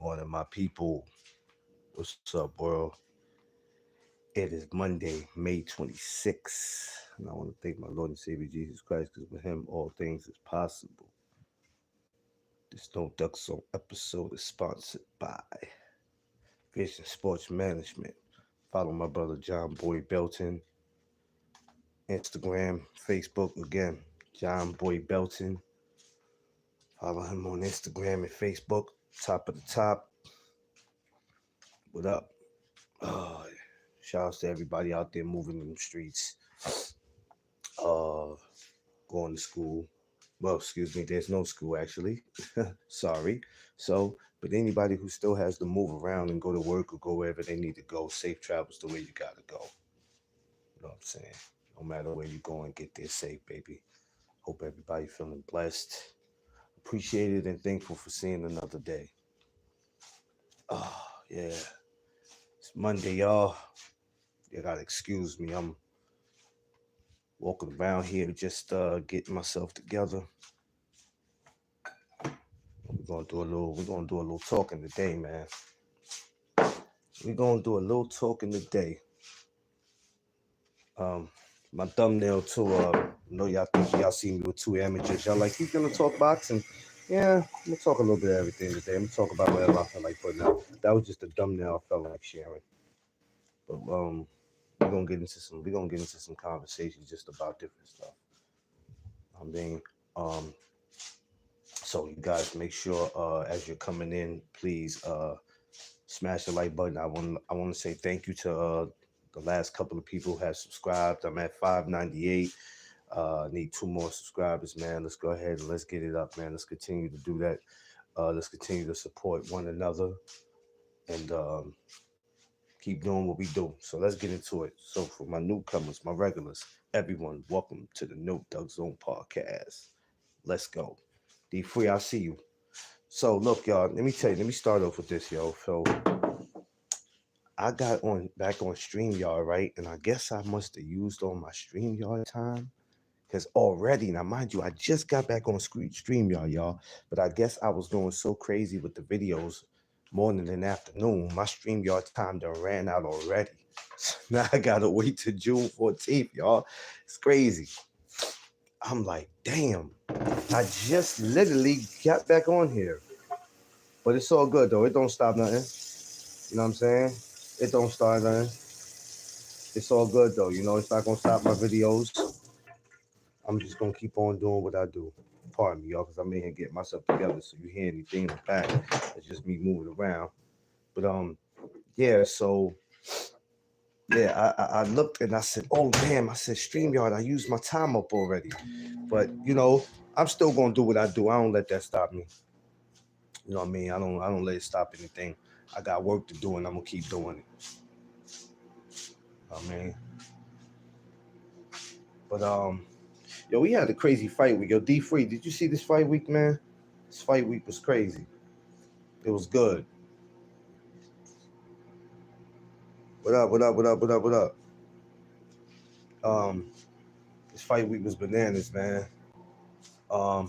morning, my people. What's up, world? It is Monday, May 26th. And I want to thank my Lord and Savior Jesus Christ because with him all things is possible. This No Duck Zone episode is sponsored by Vision Sports Management. Follow my brother John Boy Belton. Instagram, Facebook, again, John Boy Belton. Follow him on Instagram and Facebook. Top of the top. What up? Uh, Shout outs to everybody out there moving in the streets, uh, going to school. Well, excuse me, there's no school actually. Sorry. So, but anybody who still has to move around and go to work or go wherever they need to go, safe travels to where you gotta go. You know what I'm saying? No matter where you go and get there safe, baby. Hope everybody feeling blessed, appreciated, and thankful for seeing another day. Oh, yeah. It's Monday, y'all. You gotta excuse me. I'm walking around here just getting myself together. We're gonna do a little talking today, man. We're gonna do a little talking today. Um my thumbnail too, know y'all think y'all see me with two amateurs. Y'all like, you gonna talk boxing? Yeah, I'm gonna talk a little bit of everything today. I'm gonna talk about whatever I feel like putting out. That was just a thumbnail I felt like sharing. But we're gonna get into some conversations just about different stuff. I mean, um so you guys make sure as you're coming in, please smash the like button. I want to say thank you to the last couple of people who have subscribed. I'm at 598. Need two more subscribers, man. Let's go ahead and let's get it up, man. Let's continue to do that. Let's continue to support one another and keep doing what we do. So let's get into it. So for my newcomers, my regulars, everyone, welcome to the No Duck Zone podcast. Let's go. D Free, I see you. So look, y'all. Let me tell you. Let me start off with this, yo. So I got on back on StreamYard, right? And I guess I must have used all my StreamYard time. Because already, now mind you, I just got back on StreamYard, y'all. But I guess I was going so crazy with the videos morning and afternoon. My StreamYard time done ran out already. So now I gotta wait till June 14th, y'all. It's crazy. I'm like, damn. I just literally got back on here. But it's all good though. It don't stop nothing. You know what I'm saying? It don't start nothing. It's all good though. You know, it's not gonna stop my videos. I'm just gonna keep on doing what I do. Pardon me, y'all, because I'm in here getting myself together. So you hear anything in the back, it's just me moving around. But yeah. So yeah, I looked and I said, oh damn, I said StreamYard, I used my time up already. But you know, I'm still gonna do what I do. I don't let that stop me. You know what I mean? I don't let it stop anything. I got work to do and I'm gonna keep doing it. I mean, but yo, we had a crazy fight week. Yo, D Free, did you see this fight week, man? This fight week was crazy. It was good. What up? What up? What up? What up? What up? Um, this fight week was bananas, man. Um,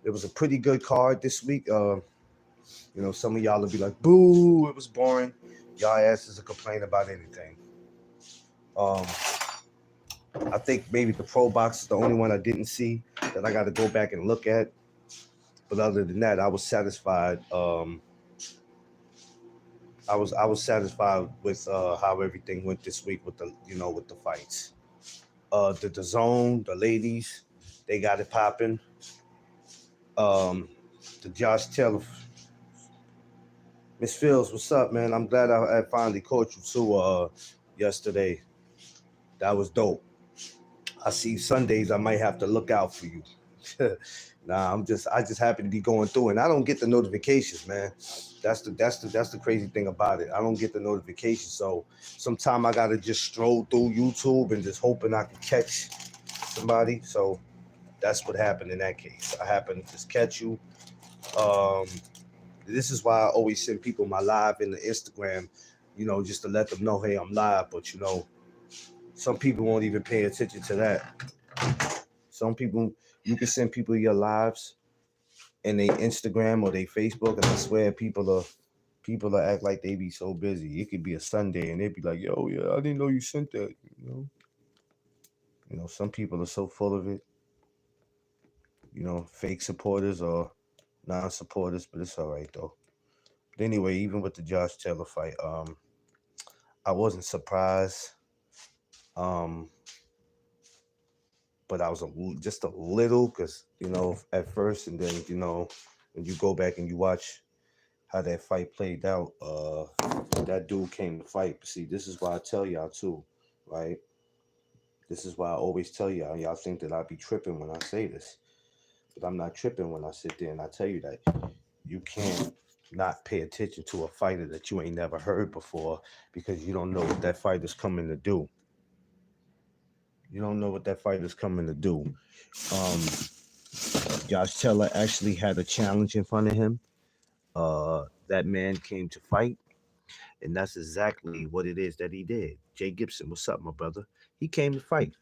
it was a pretty good card this week. You know, some of y'all will be like, "Boo! It was boring." Y'all asses to complain about anything. Um, I think maybe the Pro Box is the only one I didn't see that I got to go back and look at. But other than that, I was satisfied. I was satisfied with how everything went this week with the fights. The zone, the ladies, they got it popping. Um, the Josh Taylor, Miss Fields, what's up, man? I'm glad I finally caught you too. Yesterday, that was dope. I see Sundays I might have to look out for you. Nah, I just happen to be going through and I don't get the notifications, man. That's the crazy thing about it. I don't get the notifications. So sometimes I gotta just stroll through YouTube and just hoping I can catch somebody. So that's what happened in that case. I happened to just catch you. Um, this is why I always send people my live in the Instagram, just to let them know, hey, I'm live. But some people won't even pay attention to that. Some people, you can send people your lives and they Instagram or they Facebook, and I swear people are People that act like they be so busy. It could be a Sunday and they'd be like, "Yo, yeah, I didn't know you sent that." Some people are so full of it. Fake supporters or non-supporters, but it's all right though. But anyway, even with the Josh Taylor fight, I wasn't surprised, um, but I was just a little because at first, and then when you go back and you watch how that fight played out, that dude came to fight. But see, this is why I tell y'all too, right? This is why I always tell y'all. Y'all think that I be tripping when I say this, but I'm not tripping when I sit there and I tell you that you can't not pay attention to a fighter that you ain't never heard before because you don't know what that fighter's coming to do. You don't know what that fighter's coming to do. Um, Josh Taylor actually had a challenge in front of him. That man came to fight, and that's exactly what it is that he did. Jay Gibson, what's up, my brother? He came to fight.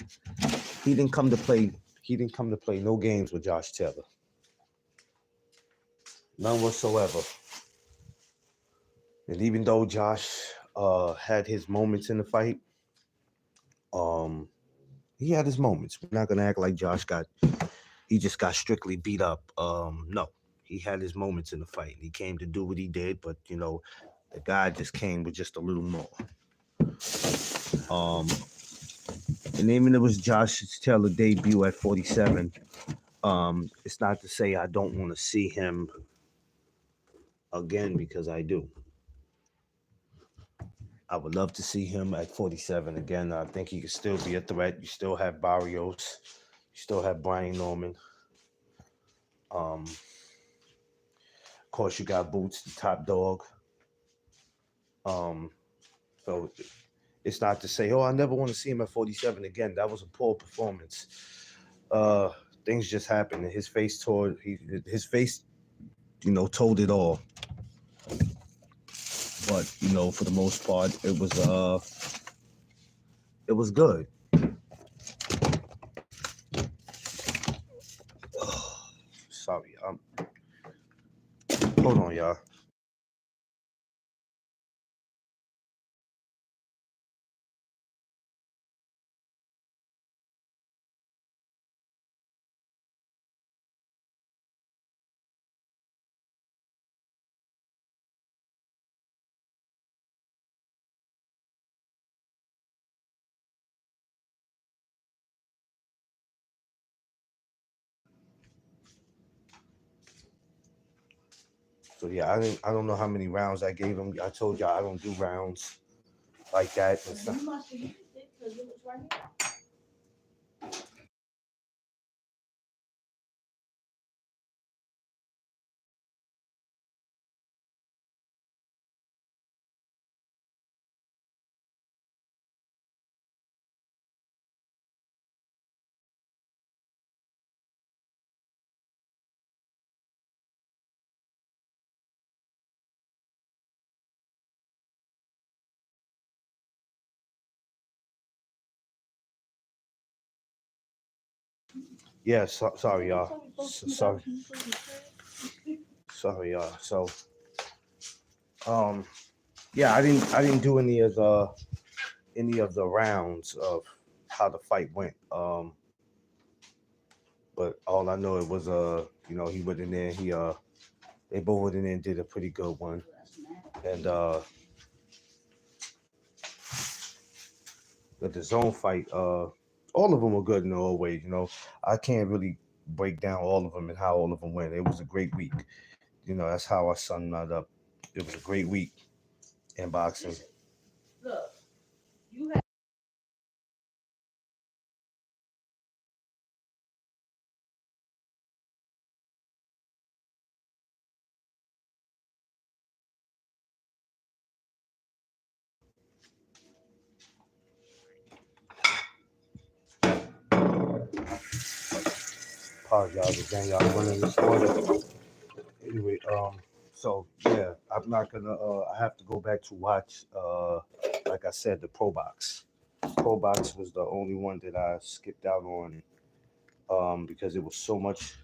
He didn't come to play. He didn't come to play no games with Josh Taylor. None whatsoever. And even though Josh had his moments in the fight, um, he had his moments. We're not gonna act like he just got strictly beat up. No, he had his moments in the fight. He came to do what he did, but the guy just came with just a little more. Um, and even it was Josh Taylor debut at 47. It's not to say I don't want to see him again because I do. I would love to see him at 47 again. I think he could still be a threat. You still have Barrios. You still have Brian Norman. Of course, you got Boots, the top dog. Um, so it's not to say, oh, I never want to see him at 47 again. That was a poor performance. Uh, Things just happened, and his face told it all. But for the most part, it was good. Sorry, hold on, y'all. So yeah, I don't know how many rounds I gave him. I told y'all I don't do rounds like that. And stuff. Yeah, sorry, y'all. Sorry, y'all. So, um, yeah, I didn't do any of the rounds of how the fight went. But all I know it was he went in there. They both went in there and did a pretty good one. And the zone fight, all of them were good in their own way. I can't really break down all of them and how all of them went. It was a great week. That's how I summed that up. It was a great week in boxing. Apologize again, y'all. Running this order. Anyway, so yeah, I'm not gonna. I have to go back to watch. Like I said, the Pro Box. Pro Box was the only one that I skipped out on. Because it was so much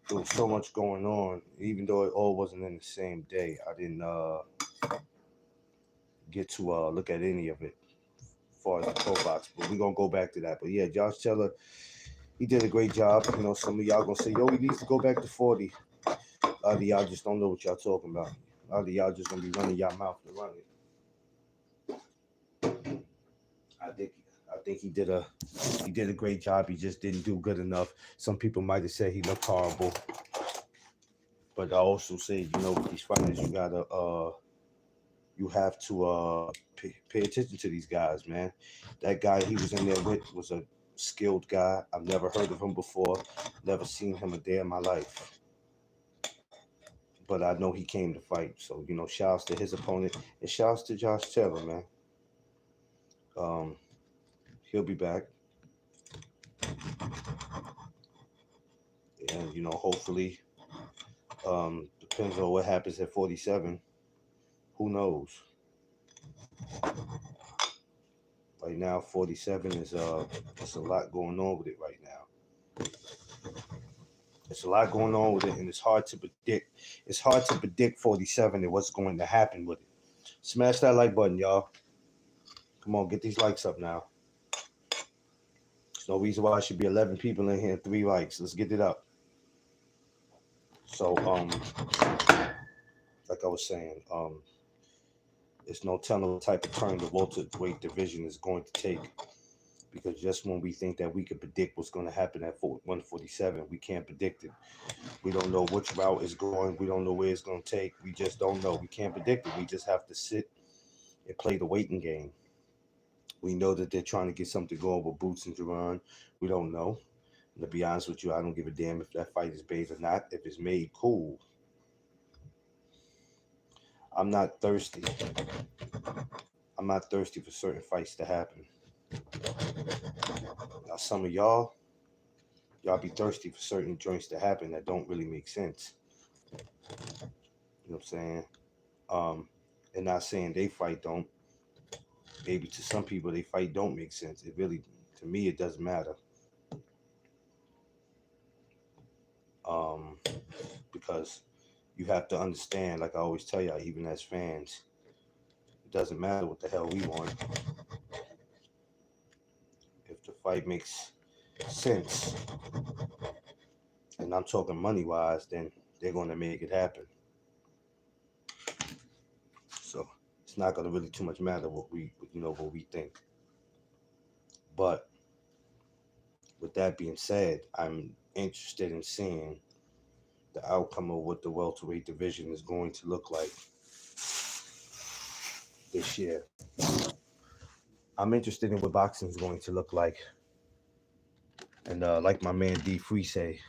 there was so much going on. Even though it all wasn't in the same day, I didn't get to look at any of it as far as the pro box. But we're gonna go back to that. But yeah, Josh Taylor, he did a great job. You know, some of y'all gonna say, yo, he needs to go back to 40. A lot of y'all just don't know what y'all talking about. A lot of y'all just gonna be running y'all mouth to run it. I think he did a great job. He just didn't do good enough. Some people might have said he looked horrible. But I also say, you know, with these fighters, you have to pay attention to these guys, man. That guy he was in there with was a skilled guy. I've never heard of him before, never seen him a day in my life. But I know he came to fight. So, you know, shouts to his opponent and shouts to Josh Taylor, man. Um, he'll be back. And, you know, hopefully, depends on what happens at 47. Who knows? Right now, 47 is there's a lot going on with it right now. There's a lot going on with it, and it's hard to predict. It's hard to predict 47 and what's going to happen with it. Smash that like button, y'all. Come on, get these likes up now. There's no reason why it should be 11 people in here and 3 likes. Let's get it up. So, like I was saying, there's no telling what type of turn the welterweight division is going to take. Because just when we think that we can predict what's going to happen at 147, we can't predict it. We don't know which route it's going. We don't know where it's going to take. We just don't know. We can't predict it. We just have to sit and play the waiting game. We know that they're trying to get something going with Boots and Duran. We don't know. And to be honest with you, I don't give a damn if that fight is made or not. If it's made, cool. I'm not thirsty. I'm not thirsty for certain fights to happen. Now, some of y'all be thirsty for certain joints to happen that don't really make sense. You know what I'm saying? And not saying they fight don't. Maybe to some people they fight don't make sense. It really, to me, it doesn't matter. Because you have to understand, like I always tell y'all, even as fans, it doesn't matter what the hell we want. If the fight makes sense, and I'm talking money wise, then they're going to make it happen. So it's not going to really too much matter what we think. But with that being said, I'm interested in seeing the outcome of what the welterweight division is going to look like this year. I'm interested in what boxing is going to look like. And like my man D Free say,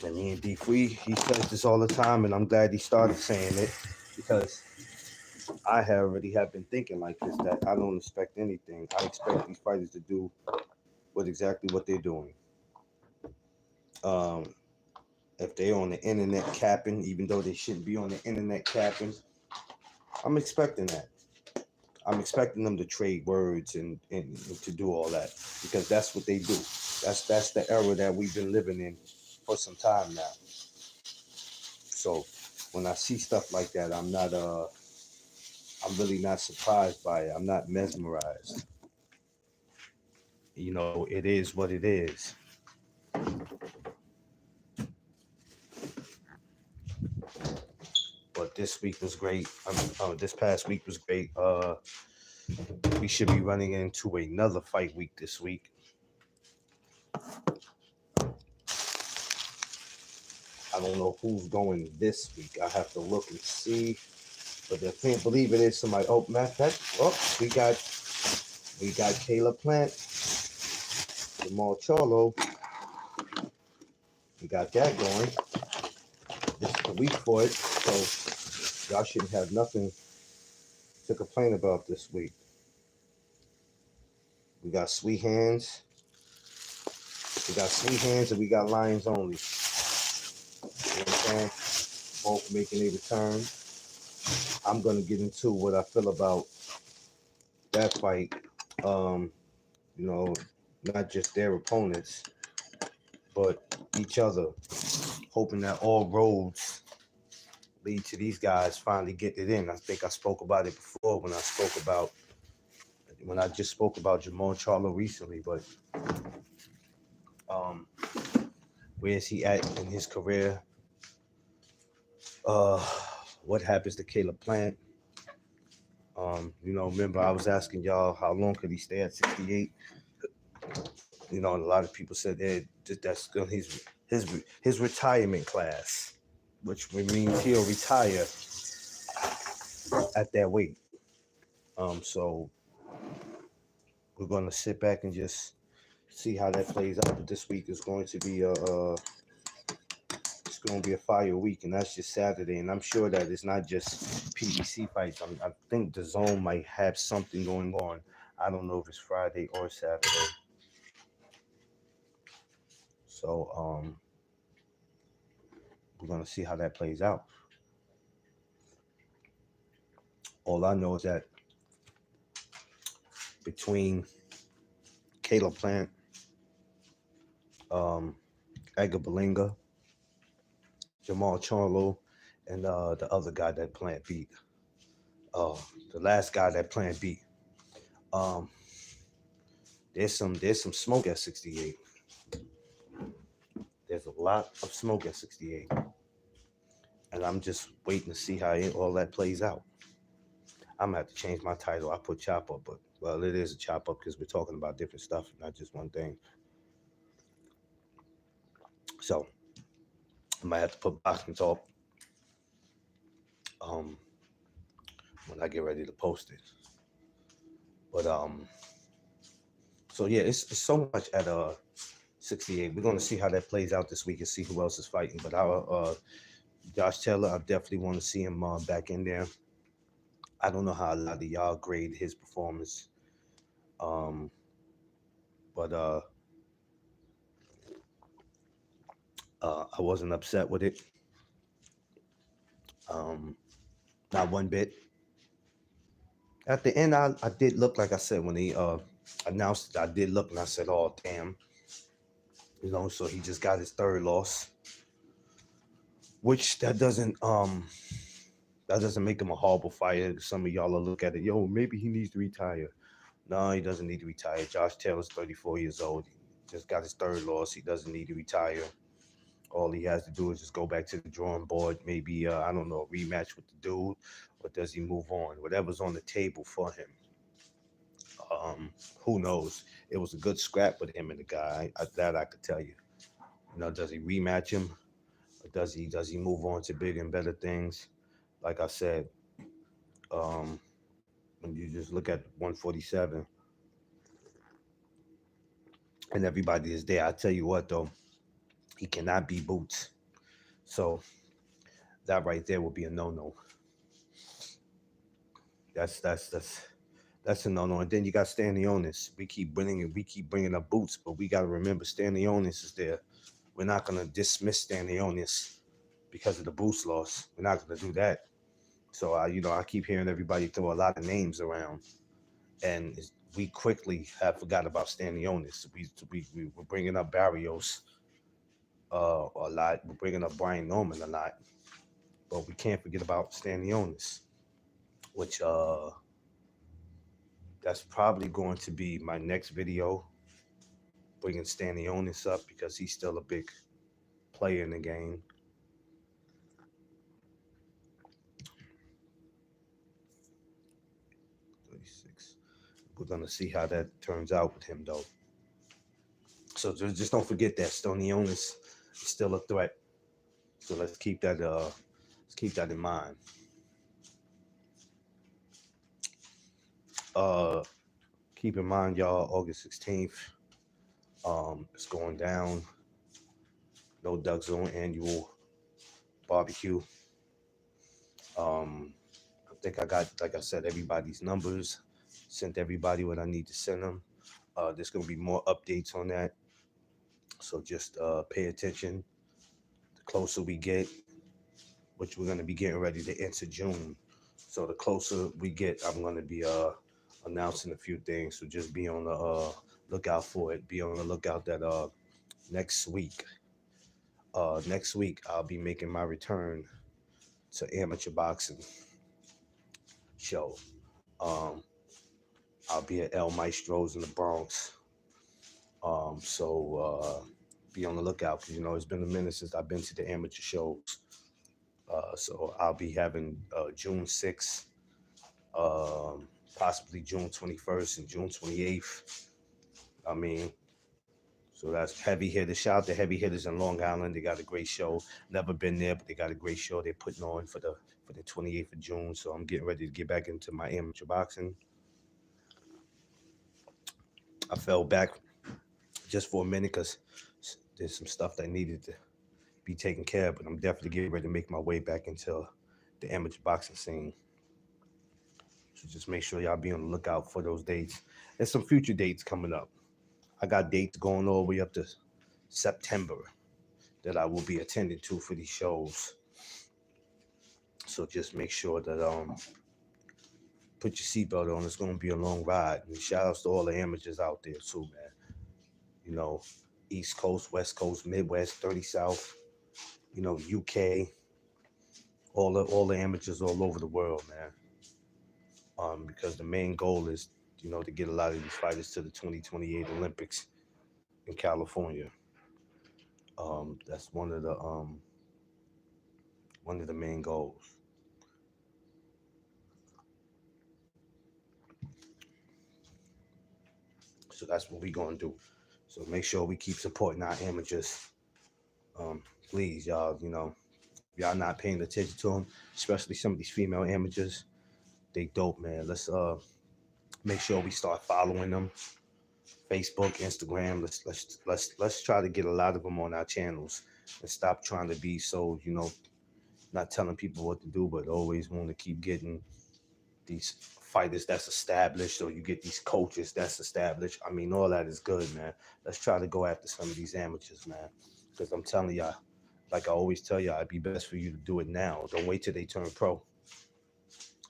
and me and D Free, he says this all the time, and I'm glad he started saying it because I already have been thinking like this, that I don't expect anything. I expect these fighters to do exactly what they're doing. If they're on the internet capping, even though they shouldn't be on the internet capping, I'm expecting that. I'm expecting them to trade words and to do all that because that's what they do. That's the era that we've been living in for some time now. So when I see stuff like that, I'm really not surprised by it. I'm not mesmerized. You know, it is what it is. But this week was great. This past week was great. We should be running into another fight week this week. I don't know who's going this week. I have to look and see. But I can't believe it is somebody. Oh, Matt, we got Caleb Plant, Jamal Charlo. We got that going. This is the week for it. So y'all shouldn't have nothing to complain about this week. We got Sweet Hands. We got Sweet Hands and we got Lions Only. You know what I'm saying? Both making a return. I'm going to get into what I feel about that fight. You know, not just their opponents, but each other, hoping that all roads lead to these guys finally getting it in. I think I spoke about it before when I just spoke about Jamal Charlo recently, but um, where is he at in his career? Uh, what happens to Caleb Plant? Remember I was asking y'all how long could he stay at 68? And a lot of people said that's his retirement class, which means he'll retire at that weight. So we're gonna sit back and just see how that plays out. But this week is going to be it's going to be a fire week, and that's just Saturday. And I'm sure that it's not just PBC fights. I think the Zone might have something going on. I don't know if it's Friday or Saturday. So we're gonna see how that plays out. All I know is that between Caleb Plant, Edgar Berlanga, Jamal Charlo, and the other guy that Plant beat, the last guy that Plant beat, um, there's some smoke at 68. There's a lot of smoke at 68, and I'm just waiting to see how all that plays out. I'm gonna have to change my title. I put chop up, but well, it is a chop up because we're talking about different stuff, not just one thing. So I might have to put boxing talk um, when I get ready to post it. But so yeah, it's so much at 68. We're gonna see how that plays out this week and see who else is fighting. But our Josh Taylor, I definitely want to see him back in there. I don't know how a lot of y'all grade his performance, um, but I wasn't upset with it, um, not one bit. At the end, I did look, like I said, when he announced it, I did look and I said, "Oh damn," So he just got his third loss, which that doesn't make him a horrible fighter. Some of y'all will look at it, yo, maybe he needs to retire. No, he doesn't need to retire. Josh Taylor's 34 years old. He just got his third loss. He doesn't need to retire. All he has to do is just go back to the drawing board. Maybe, I don't know, a rematch with the dude, or does he move on? Whatever's on the table for him. Who knows? It was a good scrap with him and the guy. That I could tell you. Does he rematch him? Or does he move on to bigger and better things? Like I said, um, when you just look at 147 and everybody is there, I tell you what though, he cannot be Boots. So that right there would be a no-no. That's a no-no. And then you got Stanionis. We keep bringing up Boots, but we got to remember Stanionis is there. We're not gonna dismiss Stanionis because of the Boots loss. We're not gonna do that. So I keep hearing everybody throw a lot of names around, and we quickly have forgot about Stanionis. We're bringing up Barrios a lot. We're bringing up Brian Norman a lot, but we can't forget about Stanionis, which that's probably going to be my next video, bringing Stanionis up because he's still a big player in the game. We're gonna see how that turns out with him, though. So just don't forget that Stanionis is still a threat. So let's keep that in mind. Keep in mind, y'all, August 16th, it's going down. No Duck Zone annual barbecue. I think I got, like I said, everybody's numbers. Sent everybody what I need to send them. There's gonna be more updates on that. So just pay attention. The closer we get, which we're gonna be getting ready to enter June. So the closer we get, I'm gonna be announcing a few things. So just be on the lookout for it. Be on the lookout that next week. Next week I'll be making my return to amateur boxing show. Um, I'll be at El Maestro's in the Bronx. So be on the lookout because it's been a minute since I've been to the amateur shows. So I'll be having June 6th, um, possibly June 21st and June 28th. I mean, so that's heavy hitters. Shout out to heavy hitters in Long Island. They got a great show. Never been there, but they got a great show they're putting on for the 28th of June. So I'm getting ready to get back into my amateur boxing. I fell back just for a minute because there's some stuff that needed to be taken care of, but I'm definitely getting ready to make my way back into the amateur boxing scene. So just make sure y'all be on the lookout for those dates. There's some future dates coming up. I got dates going all the way up to September that I will be attending to for these shows. So just make sure that put your seatbelt on. It's gonna be a long ride. And shout outs to all the amateurs out there too, man. East Coast, West Coast, Midwest, 30 South, UK, all the amateurs all over the world, man. Because the main goal is, to get a lot of these fighters to the 2028 Olympics in California. That's one of the main goals. So that's what we gonna do. So make sure we keep supporting our amateurs. Please, y'all, if y'all not paying attention to them, especially some of these female amateurs, they dope, man. Let's make sure we start following them. Facebook, Instagram. Let's try to get a lot of them on our channels and stop trying to be so, not telling people what to do, but always want to keep getting these fighters that's established, or you get these coaches that's established. I mean, all that is good, man. Let's try to go after some of these amateurs, man. Because I'm telling y'all, like I always tell y'all, it'd be best for you to do it now. Don't wait till they turn pro.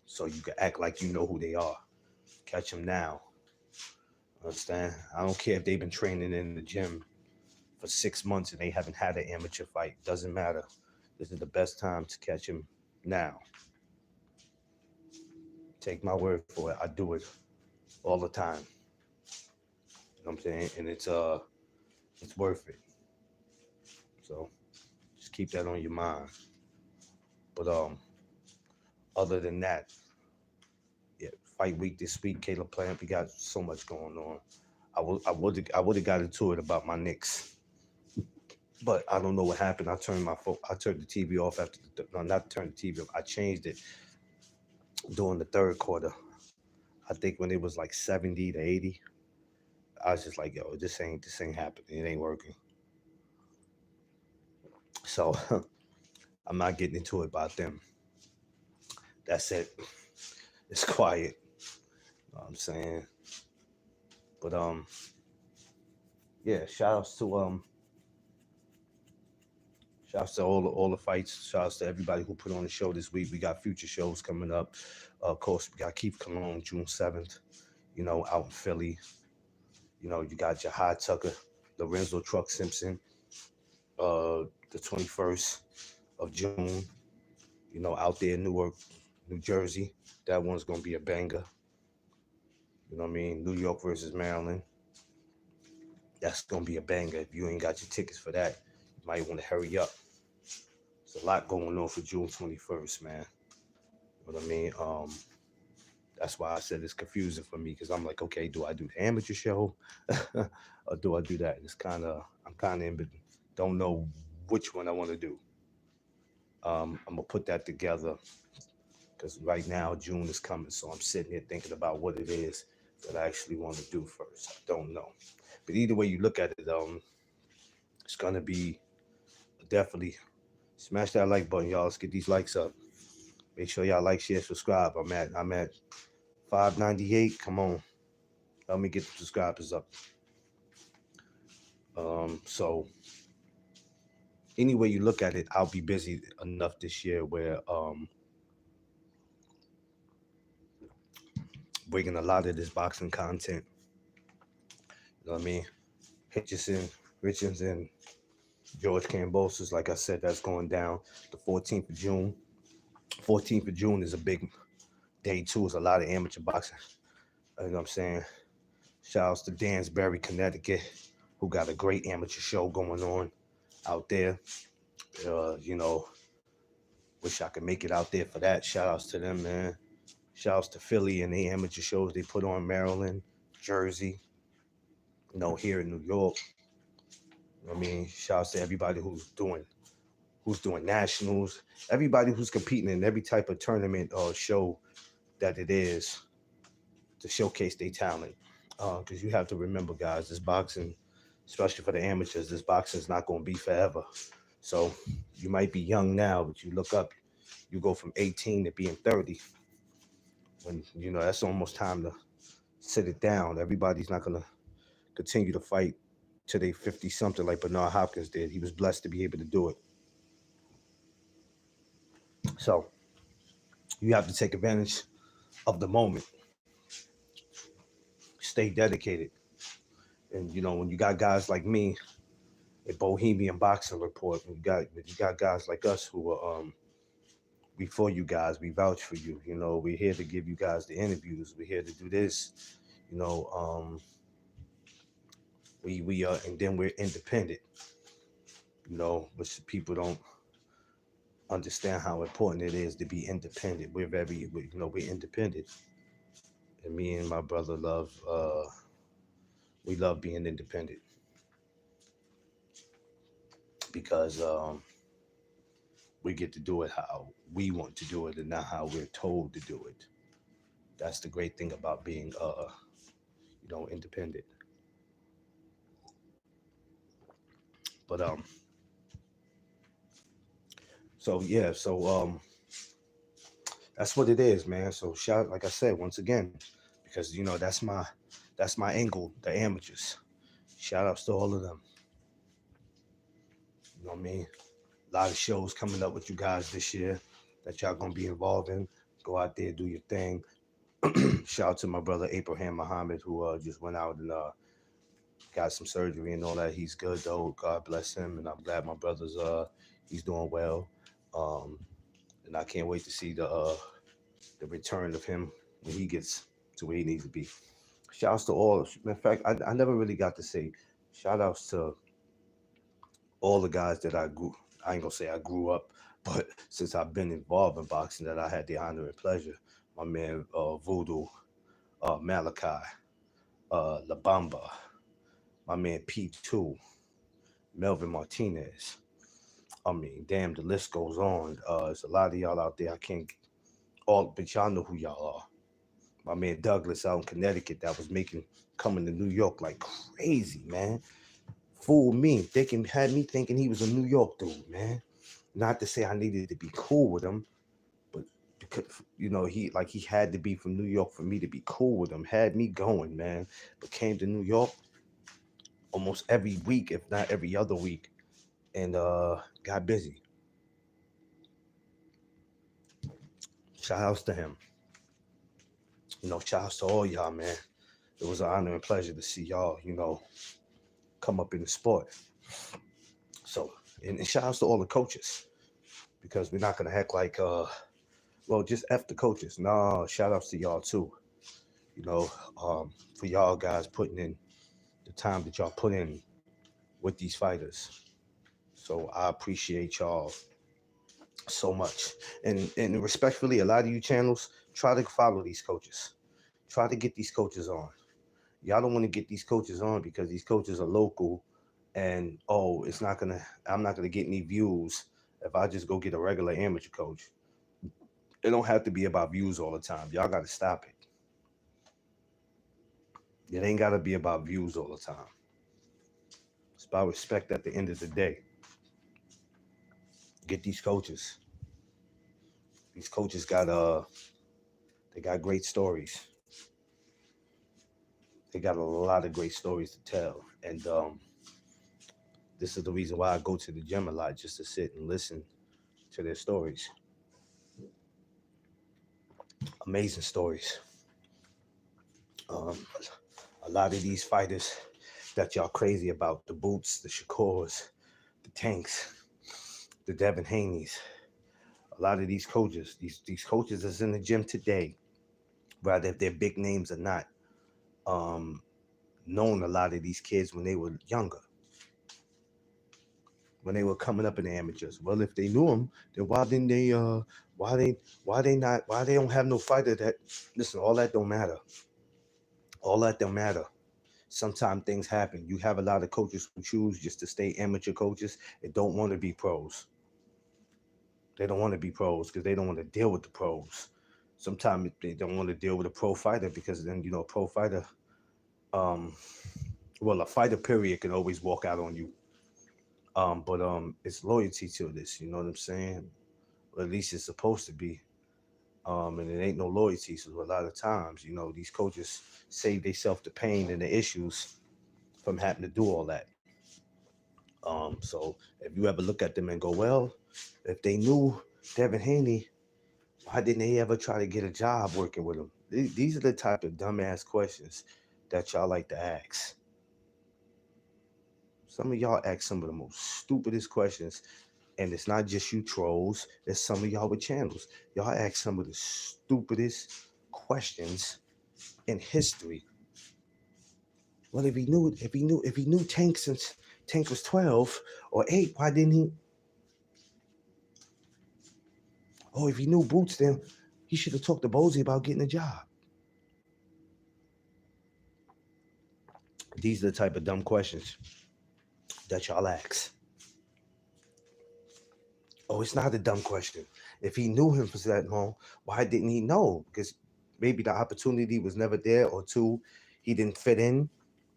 So you can act like you know who they are. Catch them now. Understand? I don't care if they've been training in the gym for 6 months and they haven't had an amateur fight. Doesn't matter. This is the best time to catch him now. Take my word for it. I do it all the time. You know what I'm saying? And it's worth it. So just keep that on your mind. But other than that, yeah, fight week this week, Caleb Plant, we got so much going on. I would have got into it about my Knicks, but I don't know what happened. I turned the TV off after not turned the TV off. I changed it during the third quarter. I think when it was like 70 to 80, I was just like, yo, this ain't happening. It ain't working. So I'm not getting into it about them. That's it. It's quiet. You know what I'm saying? But yeah, shout outs to all the fights. Shout outs to everybody who put on the show this week. We got future shows coming up. Of course, we got Keith Cologne June 7th, out in Philly. You got Jahad Tucker, Lorenzo Truck Simpson, the 21st of June, out there in Newark, New Jersey. That one's going to be a banger. You know what I mean? New York versus Maryland. That's going to be a banger. If you ain't got your tickets for that, you might want to hurry up. There's a lot going on for June 21st, man. You know what I mean? That's why I said it's confusing for me, because I'm like, okay, do I do the amateur show or do I do that? And I'm kind of in between. Don't know which one I want to do. I'm going to put that together because right now June is coming. So I'm sitting here thinking about what it is that I actually want to do first. I don't know. But either way you look at it, it's going to be definitely smash that like button, y'all. Let's get these likes up. Make sure y'all like, share, subscribe. I'm at 598. Come on. Help me get the subscribers up. So any way you look at it, I'll be busy enough this year where bringing a lot of this boxing content. You know what I mean? Hitchison, Richards and George Kambosos. Like I said, that's going down the 14th of June. 14th of June is a big day too. It's a lot of amateur boxing. You know what I'm saying? Shouts to Dansbury, Connecticut, who got a great amateur show going on out there. You know, wish I could make it out there for that. Shout outs to them, man. Shout outs to Philly and the amateur shows they put on, Maryland, Jersey, you know, here in New York. I mean, shout outs to everybody who's doing nationals, everybody who's competing in every type of tournament or show that it is to showcase their talent. Because you have to remember, guys, this boxing, especially for the amateurs, this boxing is not going to be forever. So you might be young now, but you look up, you go from 18 to being 30. When, you know, that's almost time to sit it down. Everybody's not going to continue to fight till they 50 something like Bernard Hopkins did. He was blessed to be able to do it. So you have to take advantage of the moment. Stay dedicated. And, you know, when you got guys like me, a Bohemian Boxing Report, when you got guys like us who are we for you guys, we vouch for you. You know, we're here to give you guys the interviews. We're here to do this. You know, we are, and then we're independent. You know, which people don't understand how important it is to be independent. We're independent, and me and my brother we love being independent because we get to do it how we want to do it and not how we're told to do it. That's the great thing about being independent. But so yeah, so that's what it is, man. So shout, like I said, once again, because you know that's my angle, the amateurs. Shout outs to all of them. You know what I mean? A lot of shows coming up with you guys this year that y'all gonna be involved in. Go out there, do your thing. Shout out to my brother Abraham Muhammad, who just went out and got some surgery and all that. He's good though. God bless him, and I'm glad my brother's he's doing well. Um, and I can't wait to see the return of him when he gets to where he needs to be. Shout outs to all. In fact, I never really got to say shout outs to all the guys that I ain't gonna say I grew up, but since I've been involved in boxing, that I had the honor and pleasure. My man Voodoo, Malachi, La Bamba, my man P2, Melvin Martinez. I mean, damn, the list goes on. There's a lot of y'all out there. I can't all, but y'all know who y'all are. My man Douglas out in Connecticut that was coming to New York like crazy, man. Fooled me, had me thinking he was a New York dude, man. Not to say I needed to be cool with him, but because he had to be from New York for me to be cool with him. Had me going, man. But came to New York almost every week, if not every other week, and got busy. Shout outs to him. You know, shout outs to all y'all, man. It was an honor and pleasure to see y'all, come up in the sport. So, and shout outs to all the coaches, because we're not gonna act like just F the coaches. No, shout outs to y'all too. You know, for y'all guys putting in the time that y'all put in with these fighters. So I appreciate y'all so much. And respectfully, a lot of you channels try to follow these coaches. Try to get these coaches on. Y'all don't want to get these coaches on because these coaches are local, and I'm not gonna get any views if I just go get a regular amateur coach. It don't have to be about views all the time. Y'all gotta stop it. It ain't gotta be about views all the time. It's about respect at the end of the day. Get these coaches. These coaches they got great stories. They got a lot of great stories to tell. And this is the reason why I go to the gym a lot, just to sit and listen to their stories. Amazing stories. A lot of these fighters that y'all crazy about, the Boots, the Shakurs, the Tanks, the Devin Haneys. A lot of these coaches, these coaches that's in the gym today, whether if they're big names or not, um, known a lot of these kids when they were younger, when they were coming up in the amateurs. Well, if they knew them, then why didn't they? Why they? Why they not? Why they don't have no fighter that? Listen, all that don't matter. All that don't matter. Sometimes things happen. You have a lot of coaches who choose just to stay amateur coaches and don't want to be pros. They don't want to be pros because they don't want to deal with the pros. Sometimes they don't want to deal with a pro fighter because then a pro fighter, um, well, a fighter period can always walk out on you. But it's loyalty to this. You know what I'm saying? Or at least it's supposed to be. And it ain't no loyalty. So a lot of times, these coaches save themselves the pain and the issues from having to do all that. So if you ever look at them and go, well, if they knew Devin Haney, why didn't they ever try to get a job working with him? These are the type of dumbass questions that y'all like to ask. Some of y'all ask some of the most stupidest questions, and it's not just you trolls. It's some of y'all with channels. Y'all ask some of the stupidest questions in history. Well, if he knew Tank since Tank was 12 or 8, why didn't he? Oh, if he knew Boots, then he should have talked to Bozy about getting a job. These are the type of dumb questions that y'all ask. Oh, it's not a dumb question. If he knew him for that long, why didn't he know? Because maybe the opportunity was never there, or two, he didn't fit in.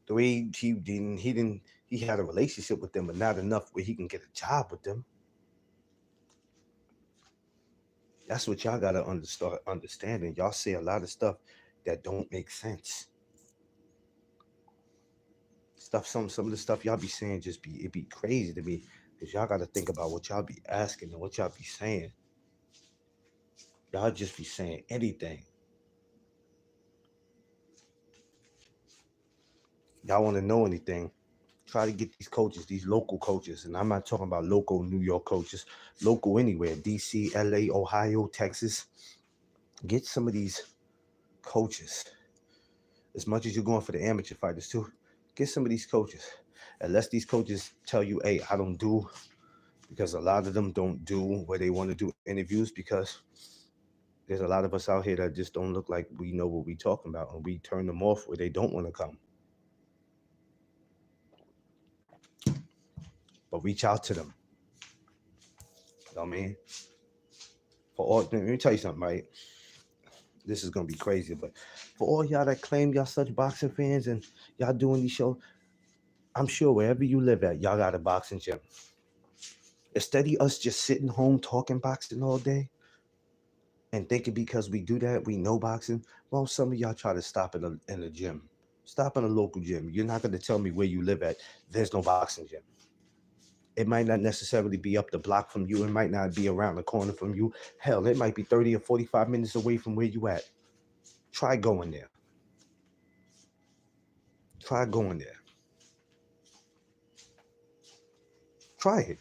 Three, he had a relationship with them, but not enough where he can get a job with them. That's what y'all gotta start understanding. Y'all say a lot of stuff that don't make sense. Some of the stuff y'all be saying it be crazy to me, because y'all gotta think about what y'all be asking and what y'all be saying. Y'all just be saying anything. Y'all want to know anything, try to get these coaches, these local coaches, and I'm not talking about local New York coaches, local anywhere, DC, LA, Ohio, Texas. Get some of these coaches. As much as you're going for the amateur fighters too, get some of these coaches. Unless these coaches tell you, hey, I don't do, because a lot of them don't do where they want to do interviews, because there's a lot of us out here that just don't look like we know what we talking about, and we turn them off where they don't want to come. But reach out to them. You know what I mean? For all, let me tell you something, right? This is gonna be crazy, but for all y'all that claim y'all such boxing fans and y'all doing these shows, I'm sure wherever you live at, y'all got a boxing gym. Instead of us just sitting home talking boxing all day and thinking because we do that we know boxing, well, some of y'all try to stop in a gym. Stop in a local gym. You're not gonna tell me where you live at there's no boxing gym. It might not necessarily be up the block from you. It might not be around the corner from you. Hell, it might be 30 or 45 minutes away from where you at. Try going there. Try going there. Try it.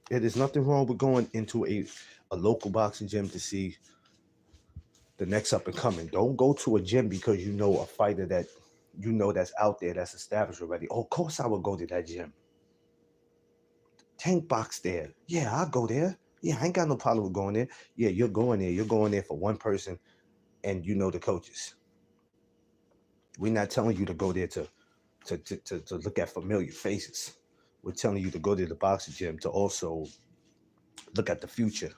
There's nothing wrong with going into a local boxing gym to see the next up and coming. Don't go to a gym because you know a fighter that that's out there, that's established already. Oh, of course I would go to that gym. Tank box there. Yeah, I'll go there. Yeah, I ain't got no problem with going there. Yeah, you're going there. You're going there for one person, and you know the coaches. We're not telling you to go there to look at familiar faces. We're telling you to go to the boxing gym to also look at the future.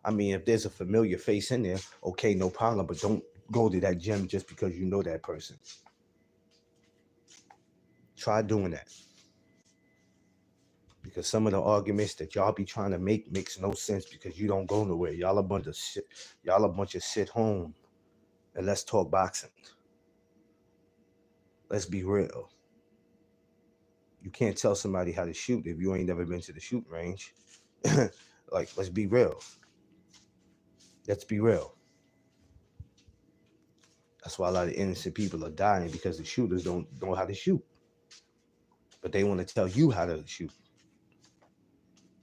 I mean, if there's a familiar face in there, okay, no problem, but don't go to that gym just because you know that person. Try doing that. Because some of the arguments that y'all be trying to make makes no sense because you don't go nowhere. Y'all a bunch of shit. Y'all a bunch of sit home and let's talk boxing. Let's be real. You can't tell somebody how to shoot if you ain't never been to the shooting range. Like, let's be real. Let's be real. That's why a lot of innocent people are dying because the shooters don't know how to shoot. but they want to tell you how to shoot.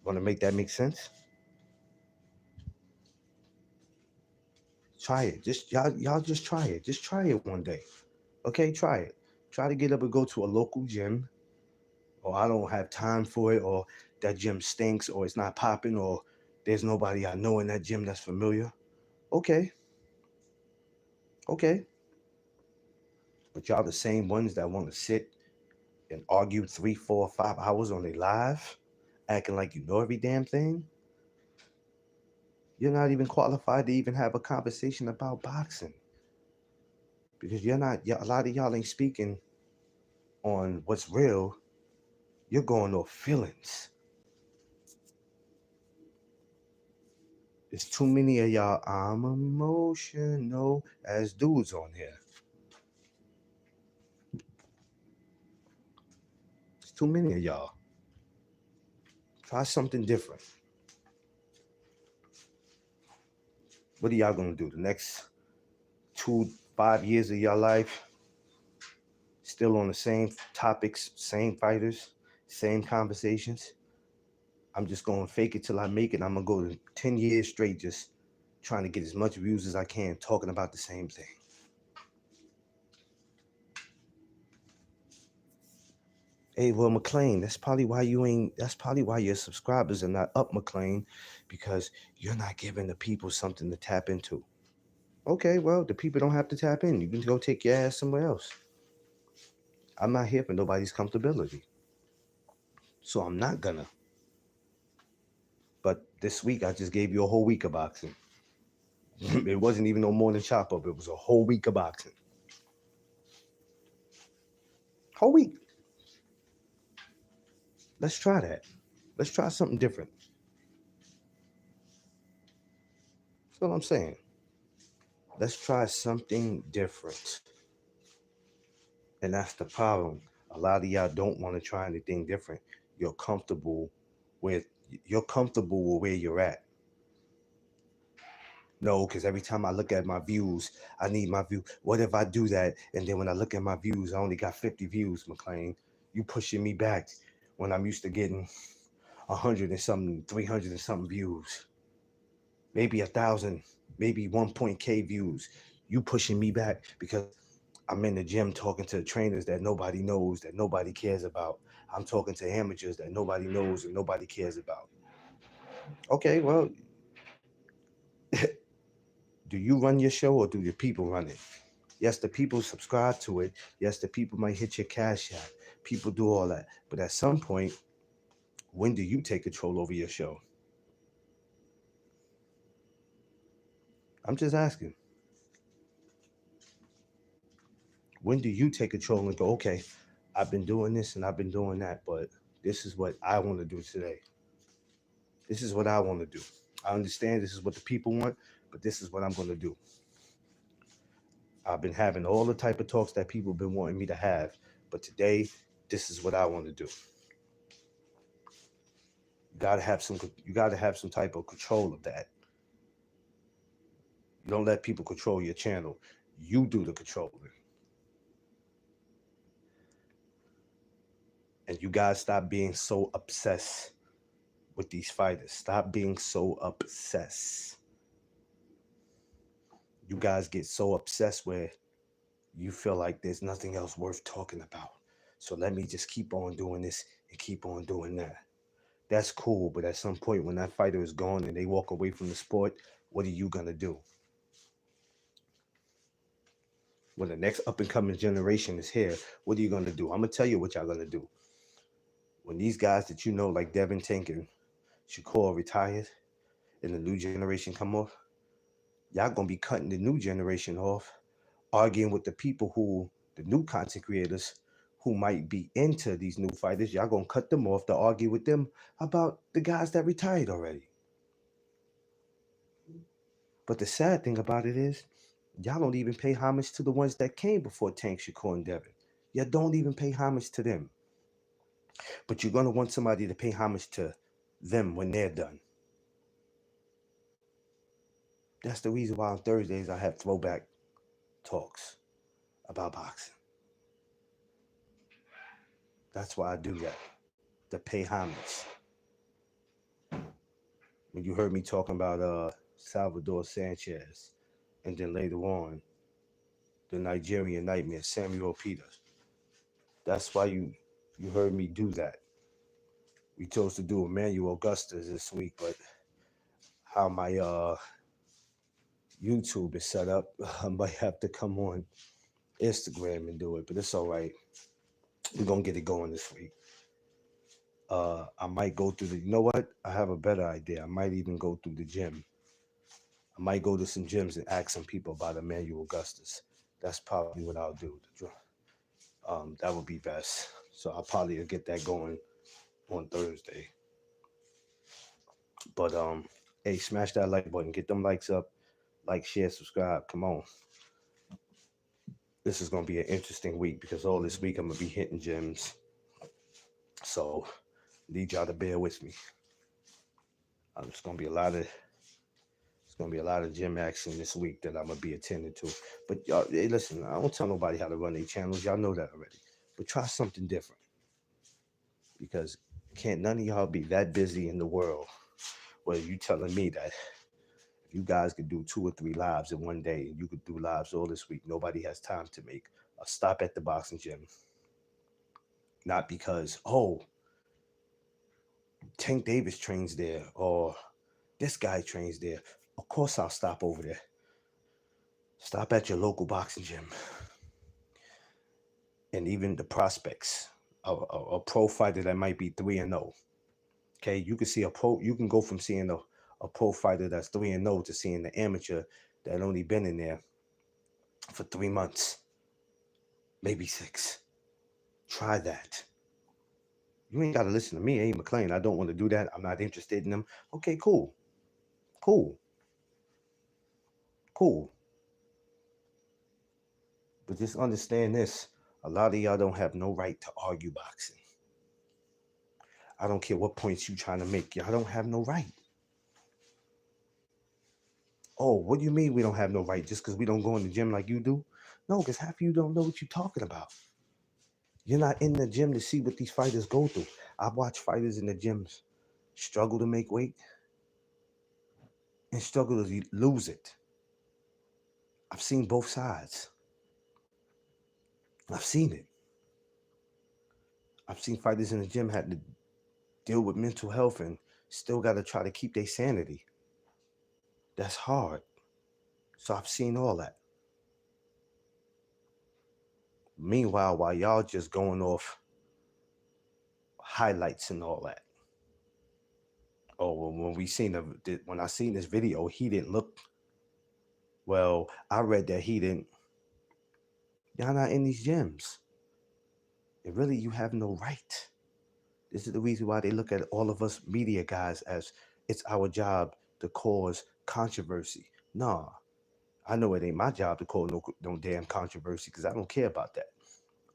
Want to make that make sense? Try it. Just y'all just try it. Just try it one day. Okay, try it. Try to get up and go to a local gym, or I don't have time for it, or that gym stinks, or it's not popping, or there's nobody I know in that gym that's familiar. Okay, okay. But y'all the same ones that want to sit and argue 3, 4, 5 hours on a live, acting like you know every damn thing. You're not even qualified to even have a conversation about boxing because you're not. A lot of y'all ain't speaking on what's real. You're going off feelings. There's too many of y'all. I'm emotional as dudes on here. There's too many of y'all. Try something different. What are y'all gonna do? The next 5 years of your life, still on the same topics, same fighters, same conversations? I'm just gonna fake it till I make it. I'm gonna go to 10 years straight just trying to get as much views as I can, talking about the same thing. Hey, well, McLean, that's probably why your subscribers are not up, McLean, because you're not giving the people something to tap into. Okay, well, the people don't have to tap in. You can go take your ass somewhere else. I'm not here for nobody's comfortability. So I'm not gonna. But this week, I just gave you a whole week of boxing. It wasn't even no morning chop up. It was a whole week of boxing. Whole week. Let's try that. Let's try something different. That's what I'm saying. Let's try something different. And that's the problem. A lot of y'all don't want to try anything different. You're comfortable with where you're at. No, because every time I look at my views, I need my view. What if I do that? And then when I look at my views, I only got 50 views, McLean. You pushing me back when I'm used to getting 100 and something, 300 and something views. Maybe 1,000, maybe 1.k views. You pushing me back because I'm in the gym talking to trainers that nobody knows, that nobody cares about. I'm talking to amateurs that nobody knows and nobody cares about. Okay, well, do you run your show or do the people run it? Yes, the people subscribe to it. Yes, the people might hit your cash app. People do all that. But at some point, when do you take control over your show? I'm just asking. When do you take control and go, okay, I've been doing this and I've been doing that, but this is what I want to do today. This is what I want to do. I understand this is what the people want, but this is what I'm going to do. I've been having all the type of talks that people have been wanting me to have, but today, this is what I want to do. You gotta have some type of control of that. You don't let people control your channel. You do the controlling. And you guys stop being so obsessed with these fighters. Stop being so obsessed. You guys get so obsessed where you feel like there's nothing else worth talking about. So let me just keep on doing this and keep on doing that. That's cool, but at some point when that fighter is gone and they walk away from the sport, what are you gonna do? When the next up and coming generation is here, what are you gonna do? I'm gonna tell you what y'all gonna do. When these guys that you know, like Devin Tank and Shakur, retired, and the new generation come off, y'all gonna be cutting the new generation off, arguing with the people the new content creators who might be into these new fighters. Y'all gonna cut them off to argue with them about the guys that retired already. But the sad thing about it is, y'all don't even pay homage to the ones that came before Tank, Shakur, and Devin. You don't even pay homage to them. But you're gonna want somebody to pay homage to them when they're done. That's the reason why on Thursdays I have throwback talks about boxing. That's why I do that, to pay homage. When you heard me talking about Salvador Sanchez, and then later on the Nigerian Nightmare, Samuel Peters. That's why you heard me do that. We chose to do Emmanuel Augustus this week, but how my YouTube is set up, I might have to come on Instagram and do it, but it's all right. We're gonna get it going this week. I might go through the. You know what? I have a better idea. I might even go through the gym. I might go to some gyms and ask some people about Emmanuel Augustus. That's probably what I'll do. That would be best. So I'll probably get that going on Thursday. But hey, smash that like button. Get them likes up. Like, share, subscribe. Come on. This is gonna be an interesting week because all this week I'm gonna be hitting gyms. So need y'all to bear with me. It's gonna be a lot of gym action this week that I'm gonna be attending to. But y'all, hey, listen, I don't tell nobody how to run their channels. Y'all know that already. But try something different because can't none of y'all be that busy in the world where you telling me that if you guys could do 2 or 3 lives in one day and you could do lives all this week, nobody has time to make a stop at the boxing gym. Not because, oh, Tank Davis trains there or this guy trains there. Of course I'll stop over there. Stop at your local boxing gym. And even the prospects, a pro fighter that might be 3-0. Okay, you can see a pro. You can go from seeing a pro fighter that's 3-0 to seeing the amateur that only been in there for 3 months, maybe 6. Try that. You ain't got to listen to me, A. McLean. I don't want to do that. I'm not interested in them. Okay, cool, cool, cool. But just understand this: a lot of y'all don't have no right to argue boxing. I don't care what points you trying to make. Y'all don't have no right. Oh, what do you mean we don't have no right just because we don't go in the gym like you do? No, because half of you don't know what you're talking about. You're not in the gym to see what these fighters go through. I've watched fighters in the gyms struggle to make weight and struggle to lose it. I've seen both sides. I've seen it. I've seen fighters in the gym had to deal with mental health and still got to try to keep their sanity. That's hard. So I've seen all that. Meanwhile, while y'all just going off highlights and all that. Oh, well, when I seen this video, he didn't look well. I read that he didn't. Y'all not in these gyms, and really, you have no right. This is the reason why they look at all of us media guys as it's our job to cause controversy. Nah, I know it ain't my job to cause no damn controversy because I don't care about that.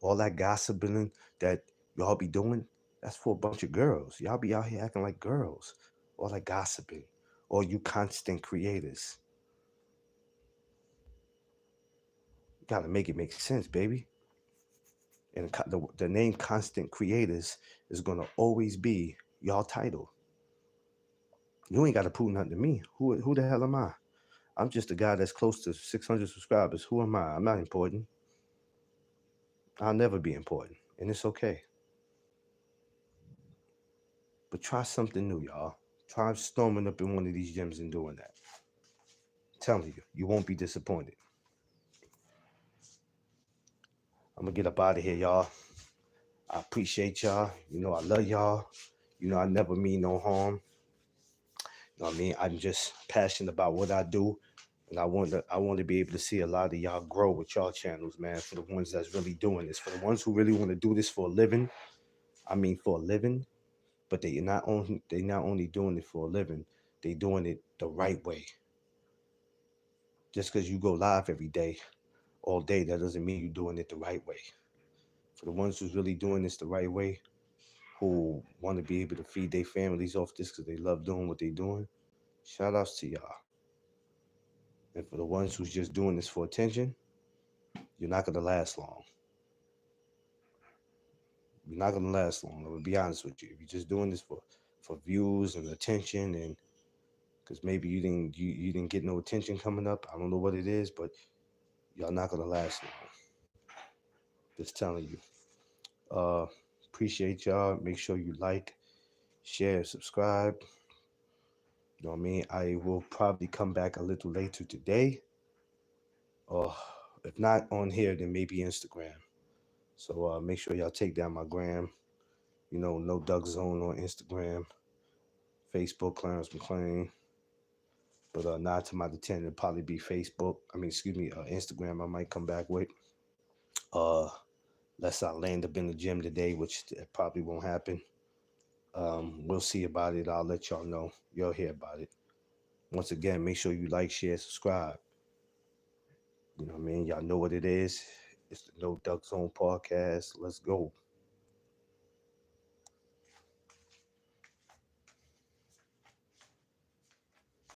All that gossiping that y'all be doing, that's for a bunch of girls. Y'all be out here acting like girls. All that gossiping. Or you constant creators. You gotta make it make sense, baby. And the name constant creators is gonna always be y'all title. You ain't gotta prove nothing to me. Who the hell am I? I'm just a guy that's close to 600 subscribers. Who am I? I'm not important. I'll never be important. And it's okay. But try something new, y'all. Try storming up in one of these gyms and doing that. I'm telling you, you won't be disappointed. I'm gonna get up out of here, y'all. I appreciate y'all. You know I love y'all. You know I never mean no harm. You know what I mean? I'm just passionate about what I do. And I want to be able to see a lot of y'all grow with y'all channels, man. For the ones that's really doing this. For the ones who really want to do this for a living. I mean for a living. But they not only doing it for a living, they doing it the right way. Just because you go live every day, all day, that doesn't mean you're doing it the right way. For the ones who's really doing this the right way, who want to be able to feed their families off this because they love doing what they're doing, shout outs to y'all. And for the ones who's just doing this for attention, you're not going to last long. You're not gonna last long. I'm gonna be honest with you. If you're just doing this for views and attention, and because maybe you didn't get no attention coming up. I don't know what it is, but y'all not gonna last long. Just telling you. Uh, Appreciate y'all. Make sure you like, share, subscribe. You know what I mean? I will probably come back a little later today. Or if not on here, then maybe Instagram. So make sure y'all take down my gram. You know, no Doug Zone on Instagram, Facebook, Clarence McLean. But 9 to 10, it'll probably be Facebook. I mean, excuse me, Instagram. I might come back with. Uh, Unless I land up in the gym today, which probably won't happen. We'll see about it. I'll let y'all know. You'll hear about it. Once again, make sure you like, share, subscribe. You know what I mean? Y'all know what it is. It's the No Duck Zone podcast. Let's go.